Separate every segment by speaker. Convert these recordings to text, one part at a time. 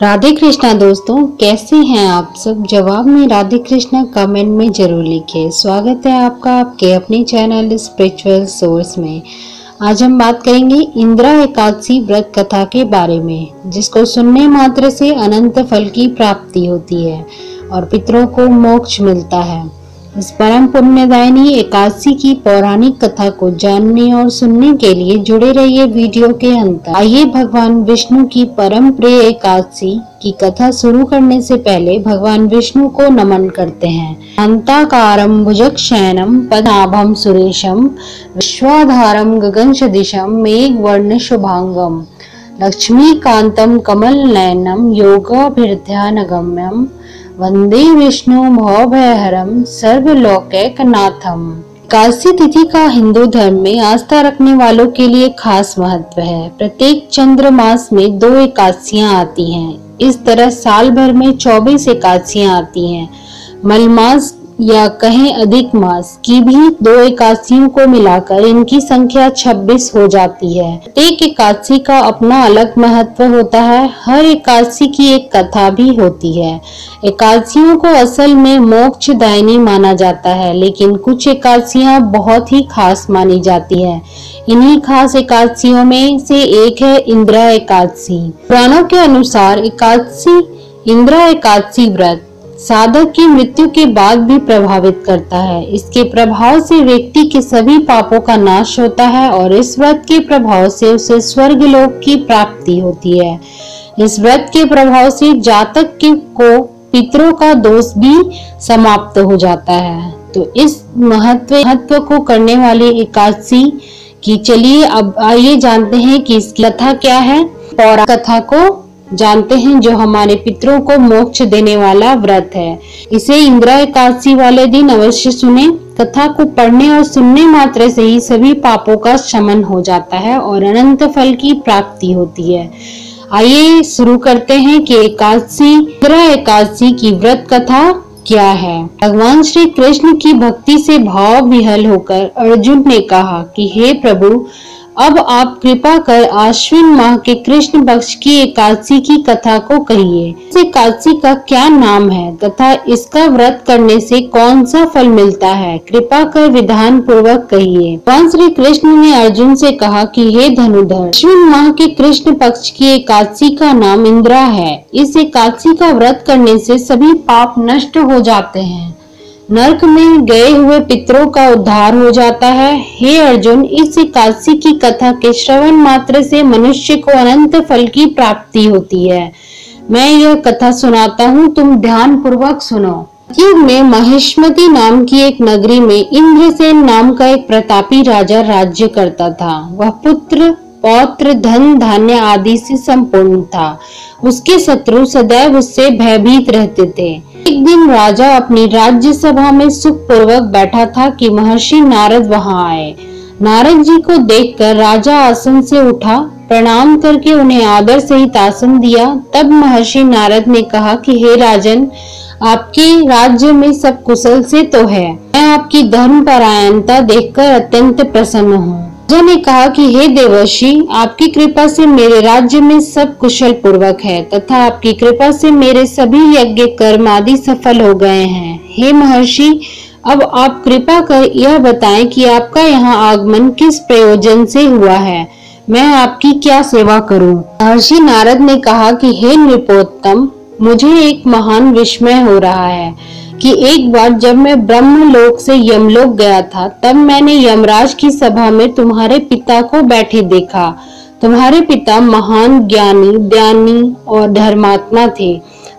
Speaker 1: राधे कृष्णा दोस्तों, कैसे हैं आप सब। जवाब में राधे कृष्णा कमेंट में जरूर लिखें। स्वागत है आपका आपके अपने चैनल स्पिरिचुअल सोर्स में। आज हम बात करेंगे इंदिरा एकादशी व्रत कथा के बारे में, जिसको सुनने मात्र से अनंत फल की प्राप्ति होती है और पितरों को मोक्ष मिलता है। इस परम पुण्यदायिनी एकादशी की पौराणिक कथा को जानने और सुनने के लिए जुड़े रहिए वीडियो के अंत तक। आइए भगवान विष्णु की परम प्रिय एकादशी की कथा शुरू करने से पहले भगवान विष्णु को नमन करते हैं। शांताकारं भुजगशयनं पद्मनाभं सुरेशं विश्वाधारं गगनसदृशं मेघवर्ण शुभांगं लक्ष्मीकांतं कमलनयनं योगाभिर्ध्यानगम्यं वंदे विष्णु भवभयहरं सर्वलोकैकनाथम। एकादशी तिथि का हिंदू धर्म में आस्था रखने वालों के लिए खास महत्व है। प्रत्येक चंद्र मास में 2 एकादशियां आती हैं। इस तरह साल भर में 24 एकादशियां आती हैं। मलमास या कहें अधिक मास की भी 2 एकादशियों को मिलाकर इनकी संख्या 26 हो जाती है। प्रत्येक एकादशी का अपना अलग महत्व होता है। हर एकादशी की एक कथा भी होती है। एकादशियों को असल में मोक्षदायिनी माना जाता है, लेकिन कुछ एकादशियां बहुत ही खास मानी जाती है। इन्हीं खास एकादशियों में से एक है इंदिरा एकादशी। पुराणों के अनुसार इंदिरा एकादशी व्रत साधक की मृत्यु के बाद भी प्रभावित करता है। इसके प्रभाव से व्यक्ति के सभी पापों का नाश होता है और इस व्रत के प्रभाव से उसे स्वर्ग लोक की प्राप्ति होती है। इस व्रत के प्रभाव से जातक को पितरों का दोष भी समाप्त हो जाता है। तो इस महत्व को करने वाली एकादशी की चलिए अब आइए जानते हैं कि इसकी कथा क्या है। और कथा को जानते हैं जो हमारे पितरों को मोक्ष देने वाला व्रत है। इसे इंदिरा एकादशी वाले दिन अवश्य सुने। कथा को पढ़ने और सुनने मात्र से ही सभी पापों का शमन हो जाता है और अनंत फल की प्राप्ति होती है। आइए शुरू करते हैं कि इंदिरा एकादशी की व्रत कथा क्या है। भगवान श्री कृष्ण की भक्ति से भाव विह्वल होकर अर्जुन ने कहा कि हे प्रभु, अब आप कृपा कर आश्विन माह के कृष्ण पक्ष की एकादशी की कथा को कहिए। इस एकादशी का क्या नाम है तथा इसका व्रत करने से कौन सा फल मिलता है, कृपा कर विधान पूर्वक कहिए। भगवान श्री कृष्ण ने अर्जुन से कहा कि हे धनुधर, आश्विन माह के कृष्ण पक्ष की एकादशी का नाम इंदिरा है। इस एकादशी का व्रत करने से सभी पाप नष्ट हो जाते हैं। नरक में गए हुए पितरों का उद्धार हो जाता है। हे अर्जुन, इस एकादशी की कथा के श्रवण मात्र से मनुष्य को अनंत फल की प्राप्ति होती है। मैं यह कथा सुनाता हूँ, तुम ध्यान पूर्वक सुनो। युग में महिष्मती नाम की एक नगरी में इंद्रसेन नाम का एक प्रतापी राजा राज्य करता था। वह पुत्र पौत्र धन धान्य आदि से संपूर्ण था। उसके शत्रु सदैव उससे भयभीत रहते थे। एक दिन राजा अपनी राज्य सभा में सुख पूर्वक बैठा था कि महर्षि नारद वहां आए। नारद जी को देखकर राजा आसन से उठा, प्रणाम करके उन्हें आदर सहित आसन दिया। तब महर्षि नारद ने कहा कि हे राजन, आपके राज्य में सब कुशल से तो है। मैं आपकी धर्मपरायणता देखकर अत्यंत प्रसन्न हूँ। राजा ने कहा कि हे देवर्षि, आपकी कृपा से मेरे राज्य में सब कुशल पूर्वक है तथा आपकी कृपा से मेरे सभी यज्ञ कर्म आदि सफल हो गए हैं। हे महर्षि, अब आप कृपा कर यह बताएं कि आपका यहाँ आगमन किस प्रयोजन से हुआ है। मैं आपकी क्या सेवा करूं? महर्षि नारद ने कहा कि हे नृपोत्तम, मुझे एक महान विस्मय हो रहा है कि एक बार जब मैं ब्रह्मलोक से यमलोक गया था, तब मैंने यमराज की सभा में तुम्हारे पिता को बैठे देखा। तुम्हारे पिता महान ज्ञानी, दयानी और धर्मात्मा थे,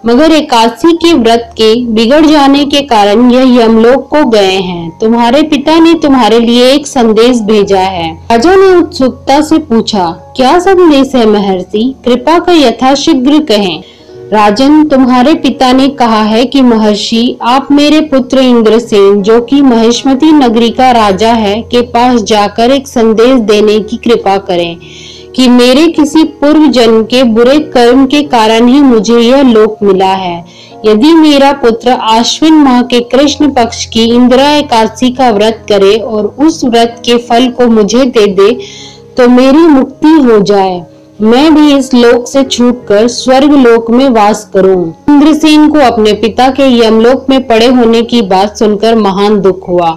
Speaker 1: मगर एकादशी के व्रत के बिगड़ जाने के कारण यह यमलोक को गए हैं। तुम्हारे पिता ने तुम्हारे लिए एक संदेश भेजा है। राजा ने उत्सुकता से पूछा, क्या संदेश है महर्षि? कृपा कर यथाशीघ्र कहें। राजन, तुम्हारे पिता ने कहा है कि महर्षि, आप मेरे पुत्र इंद्रसेन, जो कि महिष्मती नगरी का राजा है, के पास जाकर एक संदेश देने की कृपा करें कि मेरे किसी पूर्व जन्म के बुरे कर्म के कारण ही मुझे यह लोक मिला है। यदि मेरा पुत्र आश्विन माह के कृष्ण पक्ष की इंदिरा एकादशी का व्रत करे और उस व्रत के फल को मुझे दे दे तो मेरी मुक्ति हो जाए। मैं भी इस लोक से छूटकर स्वर्ग लोक में वास करूं। इंद्रसेन को अपने पिता के यमलोक में पड़े होने की बात सुनकर महान दुख हुआ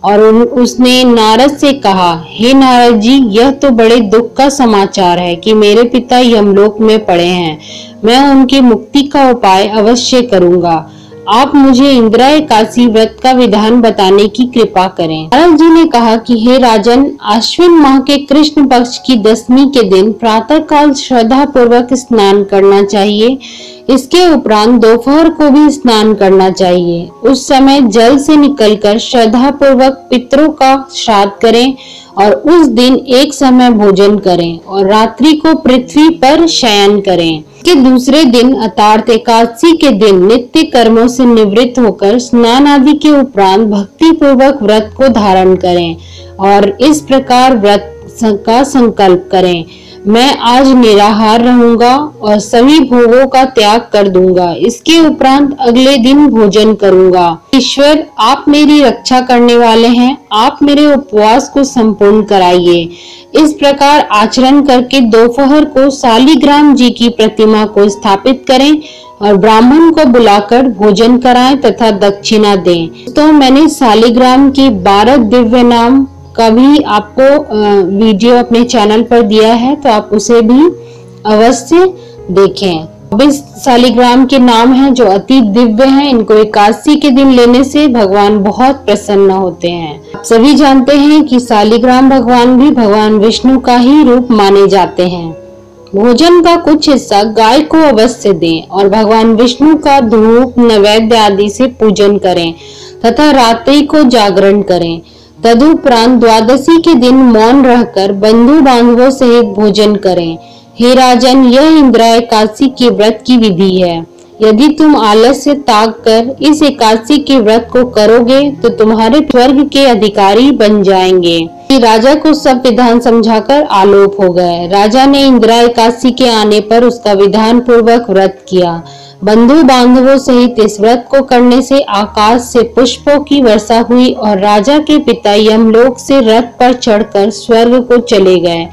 Speaker 1: और उसने नारद से कहा, हे नारद जी, यह तो बड़े दुख का समाचार है कि मेरे पिता यमलोक में पड़े हैं। मैं उनकी मुक्ति का उपाय अवश्य करूंगा। आप मुझे इंदिरा एकादशी व्रत का विधान बताने की कृपा करें। नारद जी ने कहा कि हे राजन, आश्विन माह के कृष्ण पक्ष की 10वीं के दिन प्रातः काल श्रद्धा पूर्वक स्नान करना चाहिए। इसके उपरांत दोपहर को भी स्नान करना चाहिए। उस समय जल से निकलकर श्रद्धा पूर्वक पितरों का श्राद्ध करें और उस दिन एक समय भोजन करें और रात्रि को पृथ्वी पर शयन करें। के दूसरे दिन अर्थात एकादशी के दिन नित्य कर्मों से निवृत्त होकर स्नान आदि के उपरांत भक्ति पूर्वक व्रत को धारण करें और इस प्रकार व्रत का संकल्प करें, मैं आज निराहार रहूंगा और सभी भोगों का त्याग कर दूंगा। इसके उपरांत अगले दिन भोजन करूंगा। ईश्वर, आप मेरी रक्षा करने वाले हैं, आप मेरे उपवास को संपूर्ण कराइए। इस प्रकार आचरण करके दोपहर को शालिग्राम जी की प्रतिमा को स्थापित करें और ब्राह्मण को बुलाकर भोजन कराएं तथा दक्षिणा दें। तो मैंने शालिग्राम की 12 दिव्य नाम का भी आपको वीडियो अपने चैनल पर दिया है, तो आप उसे भी अवश्य देखें। 24 शालिग्राम के नाम हैं जो अति दिव्य हैं। इनको एकादशी के दिन लेने से भगवान बहुत प्रसन्न होते हैं। आप सभी जानते हैं कि शालिग्राम भगवान भी भगवान विष्णु का ही रूप माने जाते हैं। भोजन का कुछ हिस्सा गाय को अवश्य दें और भगवान विष्णु का धूप नैवेद्य आदि से पूजन करें तथा रात्रि को जागरण करें। तदुपरांत द्वादशी के दिन मौन रहकर बंधु बांधवों सहित भोजन करें। हे राजन, यह इंदिरा एकादशी के व्रत की विधि है। यदि तुम आलस्य त्याग कर इस एकादशी के व्रत को करोगे तो तुम्हारे स्वर्ग के अधिकारी बन जाएंगे। राजा को सब विधान समझाकर आलोप हो गए। राजा ने इंदिरा एकादशी के आने पर उसका विधान पूर्वक व्रत किया। बंधु बांधवों सहित इस व्रत को करने से आकाश से पुष्पों की वर्षा हुई और राजा के पिता यमलोक से रथ पर चढ़कर स्वर्ग को चले गए।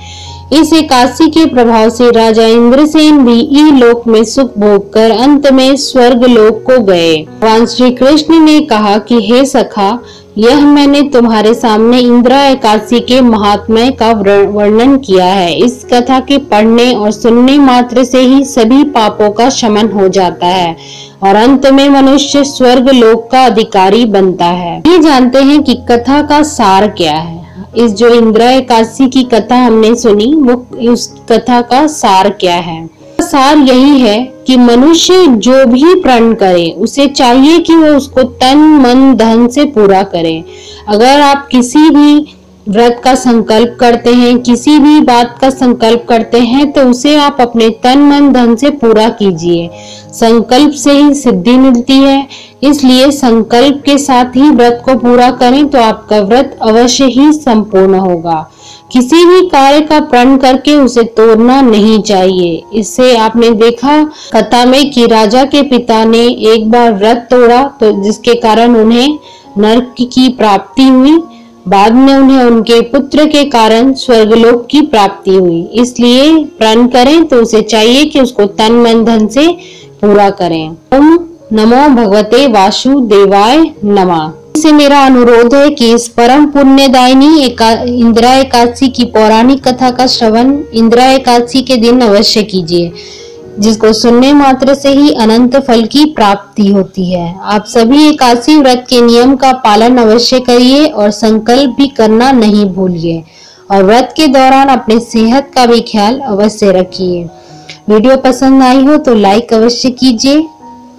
Speaker 1: इस एकादशी के प्रभाव से राजा इंद्रसेन भी इहलोक में सुख भोग कर अंत में स्वर्ग लोक को गए। भगवान श्री कृष्ण ने कहा कि हे सखा, यह मैंने तुम्हारे सामने इंदिरा एकादशी के महात्म्य का वर्णन किया है। इस कथा के पढ़ने और सुनने मात्र से ही सभी पापों का शमन हो जाता है और अंत में मनुष्य स्वर्ग लोक का अधिकारी बनता है। ये जानते हैं कि कथा का सार क्या है। इस जो इंदिरा एकादशी की कथा हमने सुनी, वो उस कथा का सार क्या है? सार यही है कि मनुष्य जो भी प्रण करे उसे चाहिए कि वो उसको तन मन धन से पूरा करे। अगर आप किसी भी व्रत का संकल्प करते हैं, किसी भी बात का संकल्प करते हैं, तो उसे आप अपने तन मन धन से पूरा कीजिए। संकल्प से ही सिद्धि मिलती है, इसलिए संकल्प के साथ ही व्रत को पूरा करें तो आपका व्रत अवश्य ही संपूर्ण होगा। किसी भी कार्य का प्रण करके उसे तोड़ना नहीं चाहिए। इससे आपने देखा कथा में कि राजा के पिता ने एक बार व्रत तोड़ा तो जिसके कारण उन्हें नरक की प्राप्ति हुई। बाद में उन्हें उनके पुत्र के कारण स्वर्गलोक की प्राप्ति हुई। इसलिए प्रण करें तो उसे चाहिए कि उसको तन मन धन से पूरा करें। ओम नमो भगवते वासुदेवाय नमः। से मेरा अनुरोध है कि इस परम पुण्यदायिनी इंदिरा एकादशी की पौराणिक कथा का श्रवण इंदिरा एकादशी के दिन अवश्य कीजिए, जिसको सुनने मात्र से ही अनंत फल की प्राप्ति होती है। आप सभी एकादशी व्रत के नियम का पालन अवश्य करिए और संकल्प भी करना नहीं भूलिए और व्रत के दौरान अपने सेहत का भी ख्याल अवश्य रखिए। वीडियो पसंद आई हो तो लाइक अवश्य कीजिए।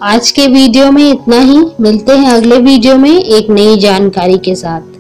Speaker 1: आज के वीडियो में इतना ही। मिलते हैं अगले वीडियो में एक नई जानकारी के साथ।